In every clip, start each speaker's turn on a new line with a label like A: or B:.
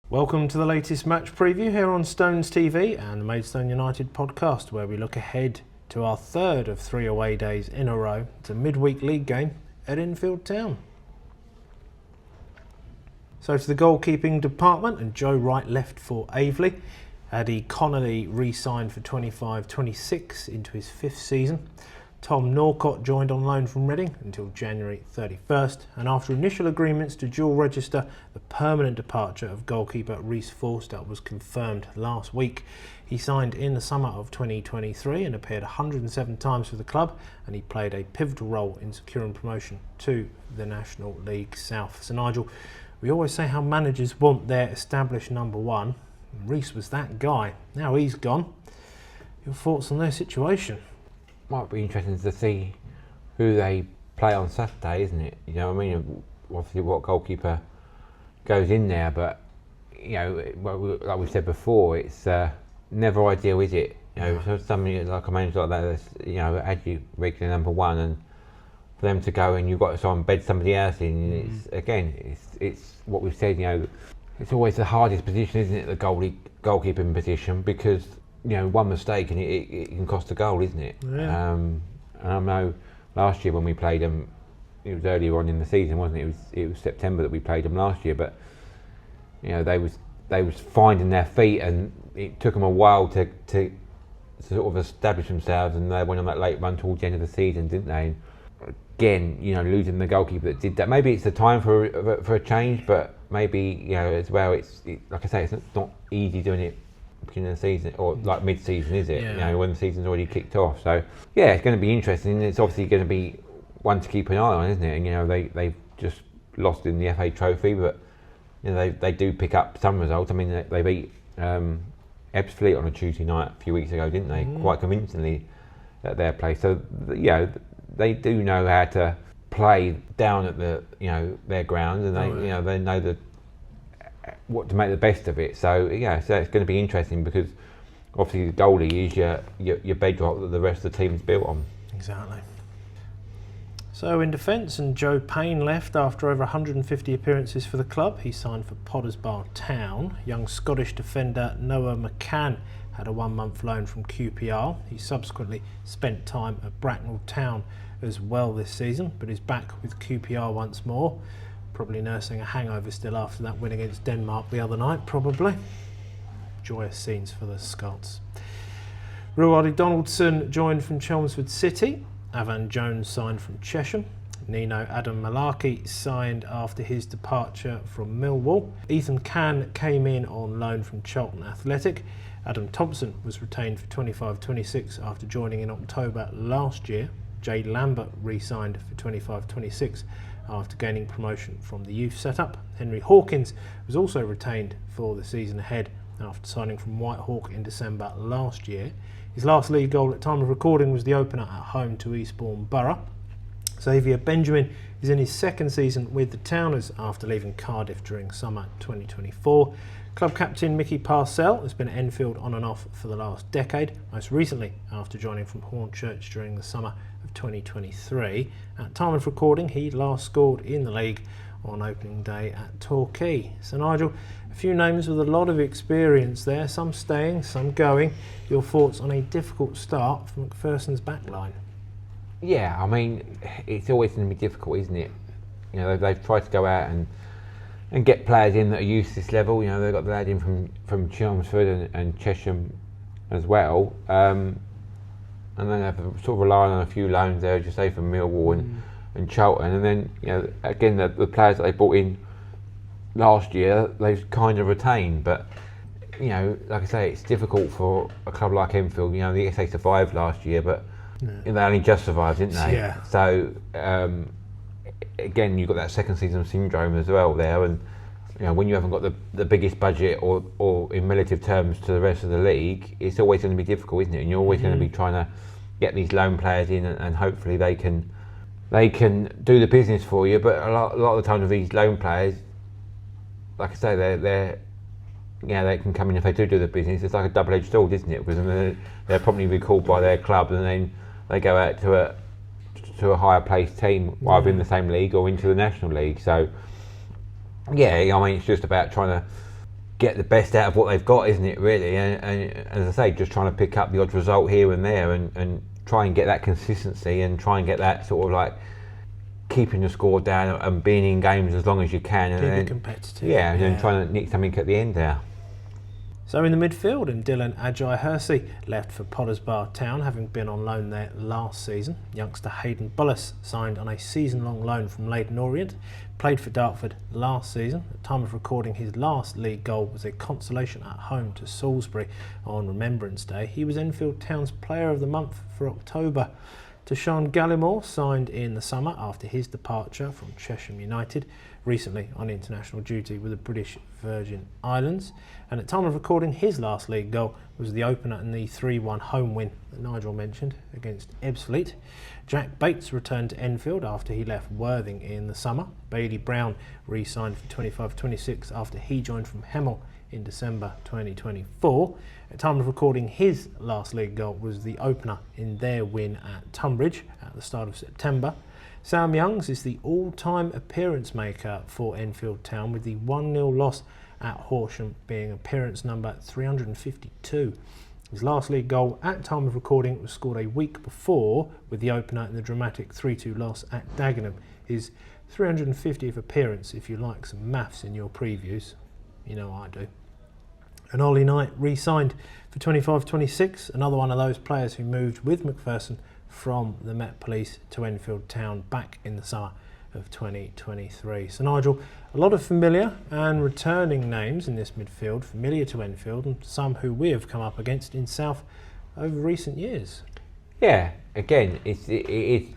A: Welcome to the latest match preview here on Stones TV and the Maidstone United podcast, where we look ahead to our third of 3 away days in a row. It's a midweek league game at Enfield Town. So to the goalkeeping department, and Joe Wright left for Aveley. Addy Connolly re-signed for 25-26 into his 5th season. Tom Norcott joined on loan from Reading until January 31st, and after initial agreements to dual register, the permanent departure of goalkeeper Rhys Forster was confirmed last week. He signed in the summer of 2023 and appeared 107 times for the club, and he played a pivotal role in securing promotion to the National League South. So Nigel, we always say how managers want their established number one. Rhys was that guy. Now he's gone. Your thoughts on their situation?
B: Might be interesting to see who they play on Saturday, isn't it? You know what I mean? Obviously what goalkeeper goes in there, but you know, like we said before, it's never ideal, is it? You know, so something like a manager like that, that's, you know, add you regular number one, and for them to go and you've got to try and bed somebody else in. It's again, it's what we've said. You know, it's always the hardest position, isn't it? The goalkeeping position, because you know, one mistake and it can cost a goal, isn't it?
A: Yeah.
B: And I know last year when we played them, it was earlier on in the season, wasn't it? It was September that we played them last year, but you know, they was finding their feet, and it took them a while to sort of establish themselves, and they went on that late run towards the end of the season, didn't they? And again, you know, losing the goalkeeper that did that. Maybe it's the time for a change, but maybe, you know, as well, like I say, it's not easy doing it beginning of the season or like mid-season, is it?
A: Yeah.
B: You know, when the season's already kicked off. So yeah, it's going to be interesting. It's obviously going to be one to keep an eye on, isn't it? And you know, they've just lost in the FA Trophy, but you know, they do pick up some results. I mean, they beat Ebbsfleet on a Tuesday night a few weeks ago, didn't they? Quite convincingly at their place. So you know, they do know how to play down at their ground, and they know what to make the best of it. So yeah, so it's going to be interesting, because obviously the goalie is your bedrock that the rest of the team is built on.
A: Exactly. So in defence, and Joe Payne left after over 150 appearances for the club. He signed for Pottersbar Town. Young Scottish defender Noah McCann had a 1-month loan from QPR. He subsequently spent time at Bracknell Town as well this season, but is back with QPR once more. Probably nursing a hangover still after that win against Denmark the other night, probably. Joyous scenes for the Scots. Ruardi Donaldson joined from Chelmsford City. Avan Jones signed from Chesham. Nino Adam Malarkey signed after his departure from Millwall. Ethan Cann came in on loan from Charlton Athletic. Adam Thompson was retained for 25-26 after joining in October last year. Jade Lambert re-signed for 25-26 after gaining promotion from the youth setup. Henry Hawkins was also retained for the season ahead after signing from Whitehawk in December last year. His last league goal at time of recording was the opener at home to Eastbourne Borough. Xavier Benjamin is in his 2nd season with the Towners after leaving Cardiff during summer 2024. Club captain Mickey Parcell has been at Enfield on and off for the last decade, most recently after joining from Hornchurch during the summer of 2023. At time of recording, he last scored in the league on opening day at Torquay. So Nigel, a few names with a lot of experience there, some staying, some going. Your thoughts on a difficult start for McPherson's backline?
B: Yeah, I mean, it's always going to be difficult, isn't it? You know, they've tried to go out and get players in that are used to this level. You know, they've got the lad in from Chelmsford and Chesham as well. And then they've sort of relied on a few loans there, just say from Millwall and Charlton. And then, you know, again, the players that they brought in last year, they've kind of retained. But, you know, like I say, it's difficult for a club like Enfield. You know, they survived last year, but they only just survived, didn't they?
A: Yeah.
B: So, again, you've got that second season syndrome as well there. And, you know, when you haven't got the biggest budget or in relative terms to the rest of the league, it's always going to be difficult, isn't it? And you're always going to be trying to get these loan players in, and hopefully they can do the business for you. But a lot of the time with these loan players, like I say, they're they can come in if they do the business. It's like a double-edged sword, isn't it? Because they're probably recalled by their club, and then they go out to a higher placed team, either in the same league or into the National League. So, yeah, I mean, it's just about trying to get the best out of what they've got, isn't it, really? And as I say, just trying to pick up the odd result here and there and try and get that consistency and try and get that sort of like keeping the score down and being in games as long as you can.
A: Keep it competitive.
B: Yeah, and then trying to nick something at the end there.
A: So in the midfield, and Dylan Ajay-Hersey left for Potters Bar Town, having been on loan there last season. Youngster Hayden Bullis signed on a season-long loan from Leyton Orient, played for Dartford last season. At the time of recording, his last league goal was a consolation at home to Salisbury on Remembrance Day. He was Enfield Town's Player of the Month for October. Tashawn Gallimore signed in the summer after his departure from Chesham United, recently on international duty with the British Virgin Islands. And at time of recording, his last league goal was the opener in the 3-1 home win that Nigel mentioned against Ebbsfleet. Jack Bates returned to Enfield after he left Worthing in the summer. Bailey Brown re-signed for 25-26 after he joined from Hemel in December 2024. At time of recording, his last league goal was the opener in their win at Tunbridge at the start of September. Sam Youngs is the all-time appearance maker for Enfield Town, with the 1-0 loss at Horsham being appearance number 352. His last league goal at time of recording was scored a week before, with the opener in the dramatic 3-2 loss at Dagenham. His 350th appearance, if you like some maths in your previews. You know I do. And Ollie Knight re-signed for 25-26, another one of those players who moved with McPherson from the Met Police to Enfield Town back in the summer of 2023. So Nigel, a lot of familiar and returning names in this midfield, familiar to Enfield, and some who we have come up against in South over recent years.
B: Yeah, again, it's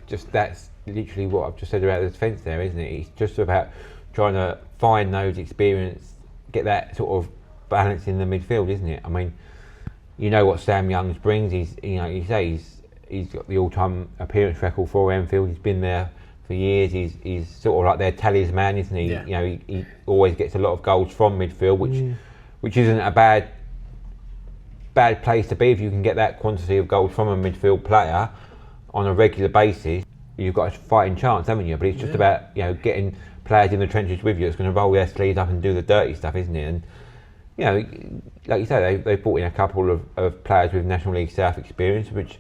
B: just, that's literally what I've just said about the defence there, isn't it? It's just about trying to find those experience, get that sort of balance in the midfield, isn't it? I mean, you know what Sam Youngs brings. He's got the all-time appearance record for Enfield. He's been there for years. He's sort of like their talisman, isn't he?
A: Yeah.
B: You know, he always gets a lot of goals from midfield, which isn't a bad place to be if you can get that quantity of goals from a midfield player on a regular basis. You've got a fighting chance, haven't you? But it's just about, you know, getting players in the trenches with you. It's going to roll their sleeves up and do the dirty stuff, isn't it? And you know, like you say, they've brought in a couple of players with National League South experience, which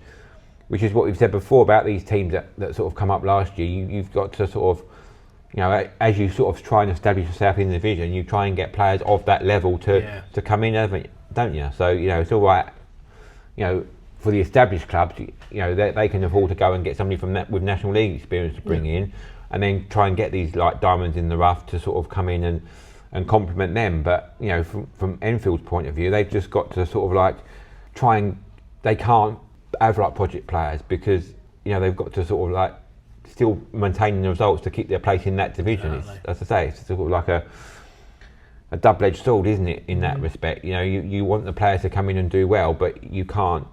B: is what we've said before about these teams that sort of come up last year. You've got to sort of, you know, as you sort of try and establish yourself in the division, you try and get players of that level to come in, don't you? So, you know, it's all right, you know, for the established clubs, you know, they can afford to go and get somebody from that with National League experience to bring in, and then try and get these like diamonds in the rough to sort of come in and complement them. But you know, from Enfield's point of view, they've just got to sort of like they can't have like project players, because you know they've got to sort of like still maintain the results to keep their place in that division. It's, as I say, it's sort of like a double-edged sword, isn't it, in that respect? You know, you want the players to come in and do well, but you can't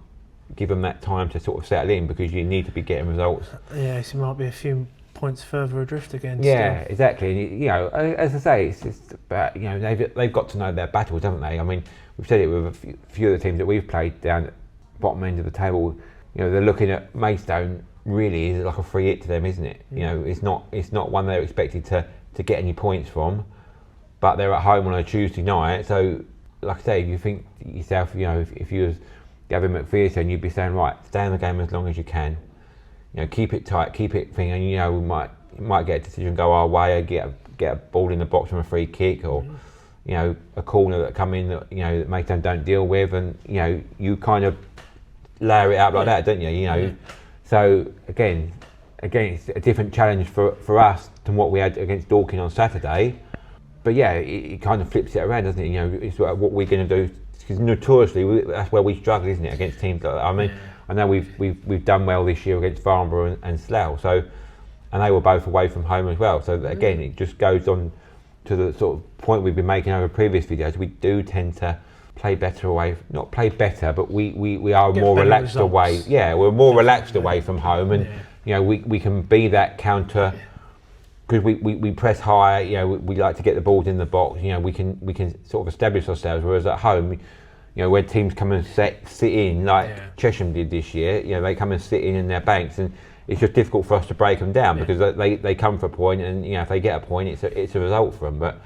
B: give them that time to sort of settle in, because you need to be getting results.
A: Yeah, so it might be a few points further adrift again.
B: Yeah, still. Exactly. And you know, as I say, it's just about, you know, they've got to know their battles, haven't they? I mean, we've said it with a few of the teams that we've played down at the bottom end of the table. You know, they're looking at Maidstone. Really, is like a free hit to them, isn't it? You know, it's not one they're expected to get any points from, but they're at home on a Tuesday night. So, like I say, you think to yourself, you know, if you was Gavin McPherson, you'd be saying, right, stay in the game as long as you can. You know, keep it tight, keep it thing, and you know, we might get a decision go our way, or get a ball in the box from a free kick, or you know, a corner that come in that, you know, that Maidstone don't deal with, and you know, you kind of layer it out like that, don't you? You know, so again, it's a different challenge for us than what we had against Dorking on Saturday. But yeah, it kind of flips it around, doesn't it? You know, it's what we're going to do, because notoriously that's where we struggle, isn't it, against teams like that. I mean, I know we've done well this year against Farnborough and Slough, so, and they were both away from home as well. So again, it just goes on to the sort of point we've been making over previous videos. We do tend to play better away, not play better, but we are more relaxed results. Away. Yeah, we're more relaxed away from home, and you know, we can be that counter, because we press high. You know, we like to get the balls in the box. You know, we can sort of establish ourselves. Whereas at home, you know, when teams come and sit in, like Chesham did this year, you know, they come and sit in their banks, and it's just difficult for us to break them down, because they come for a point, and you know, if they get a point, it's a result for them. But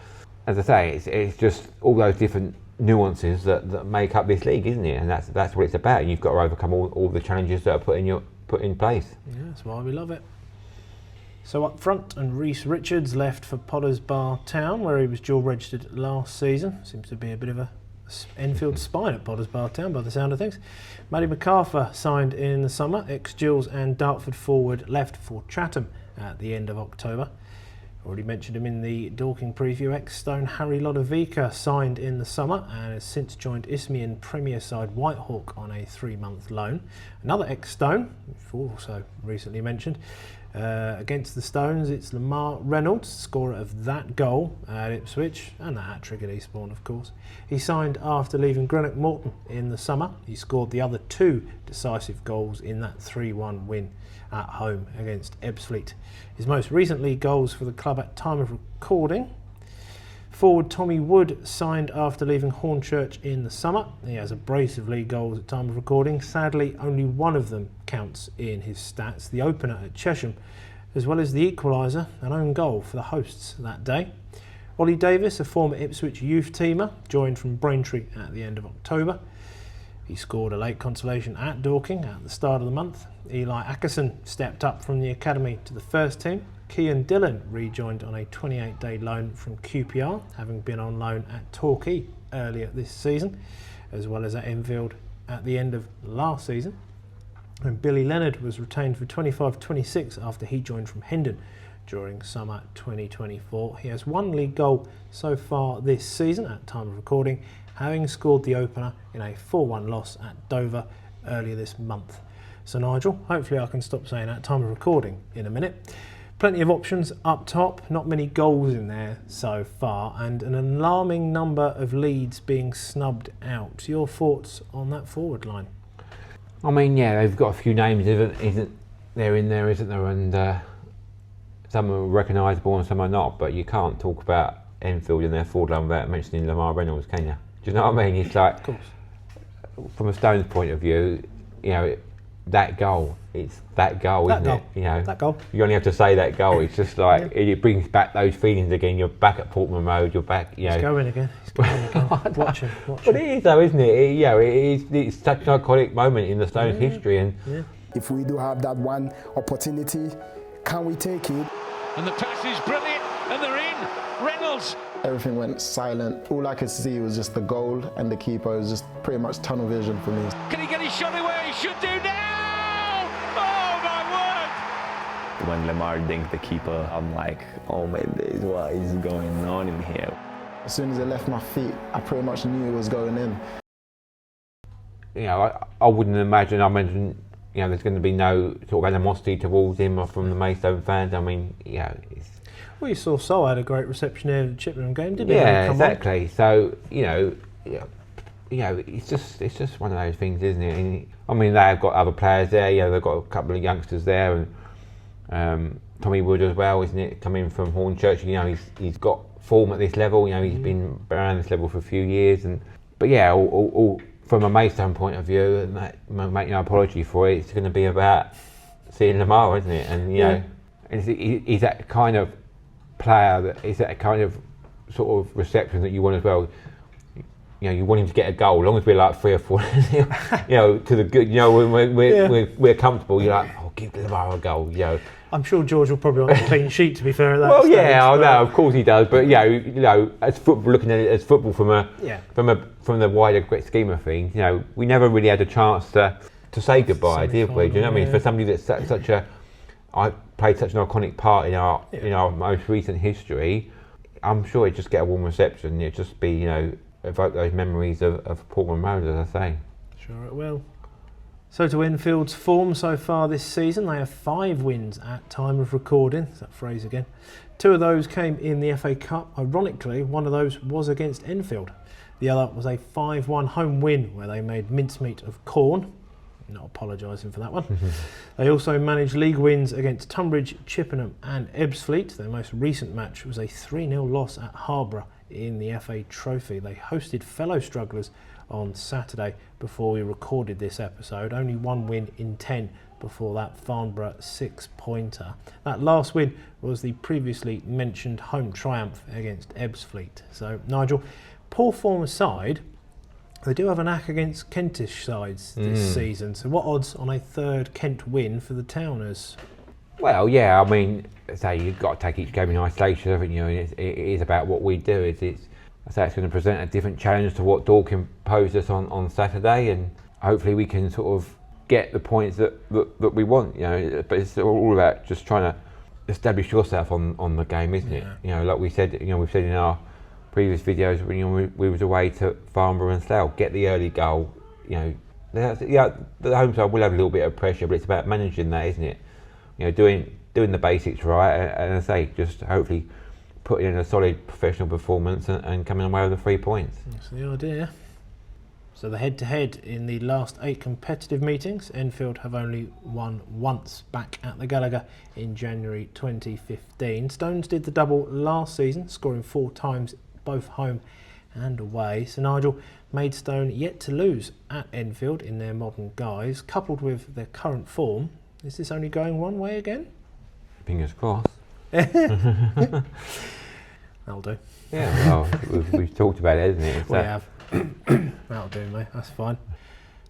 B: as I say, it's just all those different nuances that make up this league, isn't it? And that's what it's about. You've got to overcome all the challenges that are put in place.
A: Yeah, that's why we love it. So up front, and Reece Richards left for Potters Bar Town, where he was dual registered last season. Seems to be a bit of a Enfield spine at Potters Bar Town by the sound of things. Matty MacArthur signed in the summer. Ex-Gills and Dartford forward left for Chatham at the end of October. Already mentioned him in the Dorking preview. Ex-Stone Harry Lodovica signed in the summer and has since joined Isthmian Premier side Whitehawk on a 3-month loan. Another ex-Stone, we've also recently mentioned, against the Stones, it's Lamar Reynolds, scorer of that goal at Ipswich and the hat-trick at Eastbourne, of course. He signed after leaving Greenock Morton in the summer. He scored the other 2 decisive goals in that 3-1 win at home against Ebbsfleet. His most recent league goals for the club at time of recording. Forward Tommy Wood signed after leaving Hornchurch in the summer. He has a brace of league goals at time of recording. Sadly, only one of them counts in his stats, the opener at Chesham, as well as the equaliser, an own goal for the hosts that day. Ollie Davis, a former Ipswich youth teamer, joined from Braintree at the end of October. He scored a late consolation at Dorking at the start of the month. Eli Ackerson stepped up from the academy to the first team. Cian Dillon rejoined on a 28-day loan from QPR, having been on loan at Torquay earlier this season, as well as at Enfield at the end of last season. And Billy Leonard was retained for 25-26 after he joined from Hendon during summer 2024. He has 1 league goal so far this season at time of recording, having scored the opener in a 4-1 loss at Dover earlier this month. So Nigel, hopefully I can stop saying at time of recording in a minute. Plenty of options up top, not many goals in there so far, and an alarming number of leads being snubbed out. Your thoughts on that forward line?
B: I mean, yeah, they've got a few names, isn't there, and some are recognisable and some are not, but you can't talk about Enfield in their forward line without mentioning Lamar Reynolds, can you? Do you know what I mean? It's like,
A: of course,
B: from a Stones point of view, you know, that goal, it's that goal, isn't it? You know,
A: that goal.
B: You only have to say that goal. It's just like, it brings back those feelings again. You're back at Portman Road. You're back. You know,
A: He's going again. Watch him.
B: But it is, though, isn't it? It's such an iconic moment in the Stones' history. And
C: if we do have that one opportunity, can we take it?
D: And the pass is brilliant, and they're in. Reynolds.
C: Everything went silent. All I could see was just the goal, and the keeper was just pretty much tunnel vision for me.
D: Can he get his shot away? He should do now! Oh my word!
E: When Lamar dinked the keeper, I'm like, oh my days, what is going on in here?
C: As soon as it left my feet, I pretty much knew it was going in.
B: You know, I wouldn't imagine, you know, there's going to be no sort of animosity towards him or from the Maidstone fans. I mean, you know,
A: well, you saw Sol had a great reception there at the Chippenham game, didn't he?
B: Yeah, exactly. So, you know, it's just one of those things, isn't it? And, I mean, they've got other players there. You know, they've got a couple of youngsters there, and Tommy Wood as well, isn't it? Coming from Hornchurch, you know, he's got form at this level. You know, he's been around this level for a few years, but yeah, all from a Maidstone point of view, and that, make no apology for it, it's going to be about seeing Lamar, isn't it? And you know, he's that kind of player, that is that kind of sort of reception that you want as well. You know, you want him to get a goal, as long as we're like 3 or 4, you know, to the good. You know, when we're comfortable, you're like, oh, give Lamar a goal. You know,
A: I'm sure George will probably want a clean sheet. To be fair, at that
B: well,
A: stage,
B: yeah, I know, of course he does. But you know, as football, looking at it as football from the wider scheme of things, you know, we never really had a chance to say goodbye, did we? Do you know what I mean? For somebody that's played such an iconic part in our most recent history, I'm sure it'd just get a warm reception. It'd just be, you know, evoke those memories of Portman Road, as I say.
A: Sure it will. So to Enfield's form so far this season, they have 5 wins at time of recording. That's that phrase again. 2 of those came in the FA Cup. Ironically, one of those was against Enfield. The other was a 5-1 home win where they made mincemeat of Corn. Not apologising for that one. They also managed league wins against Tunbridge, Chippenham and Ebbsfleet. Their most recent match was a 3-0 loss at Harborough in the FA Trophy. They hosted fellow strugglers on Saturday before we recorded this episode. Only one win in 10 before that Farnborough 6-pointer. That last win was the previously mentioned home triumph against Ebbsfleet. So, Nigel, poor form aside, they do have a knack against Kentish sides this season. So what odds on a third Kent win for the Towners?
B: Well, yeah, I mean, say you've got to take each game in isolation, haven't you? And it is about what we do. I say it's going to present a different challenge to what Dorking posed us on Saturday, and hopefully we can sort of get the points that we want. You know, but it's all about just trying to establish yourself on the game, isn't it? You know, like we said, we've said in our previous videos when we was away to Farnborough and Slough, get the early goal. You know, the home side will have a little bit of pressure, but it's about managing that, isn't it? You know, doing the basics right, and I say just hopefully putting in a solid professional performance and coming away with the 3 points.
A: That's the idea. So the head-to-head in the last 8 competitive meetings, Enfield have only won once, back at the Gallagher in January 2015. Stones did the double last season, scoring 4 times both home and away. So Nigel, Maidstone yet to lose at Enfield in their modern guise, coupled with their current form. Is this only going one way again?
B: Fingers crossed.
A: That'll do.
B: Yeah, well, we've talked about it, isn't it?
A: We have. That'll do, mate. That's fine.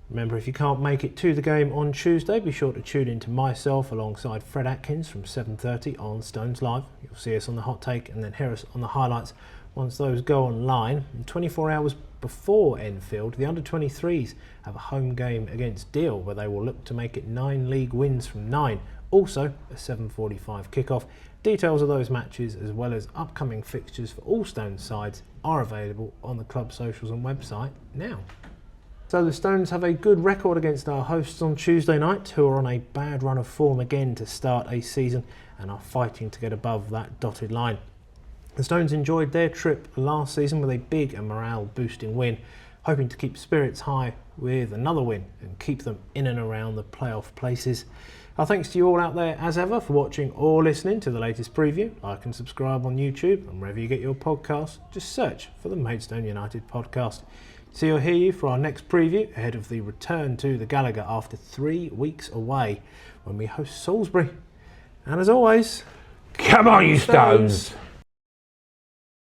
A: Remember, if you can't make it to the game on Tuesday, be sure to tune in to myself alongside Fred Atkins from 7:30 on Stones Live. You'll see us on the hot take and then hear us on the highlights once those go online. And 24 hours before Enfield, the under-23s have a home game against Deal, where they will look to make it 9 league wins from 9. Also, a 7:45 kickoff. Details of those matches, as well as upcoming fixtures for all Stones sides, are available on the club socials and website now. So the Stones have a good record against our hosts on Tuesday night, who are on a bad run of form again to start a season and are fighting to get above that dotted line. The Stones enjoyed their trip last season with a big and morale-boosting win, hoping to keep spirits high with another win and keep them in and around the playoff places. Our thanks to you all out there as ever for watching or listening to the latest preview. Like and subscribe on YouTube, and wherever you get your podcasts, just search for the Maidstone United podcast. See or hear you for our next preview ahead of the return to the Gallagher after 3 weeks away when we host Salisbury. And as always,
B: come on, you Stones!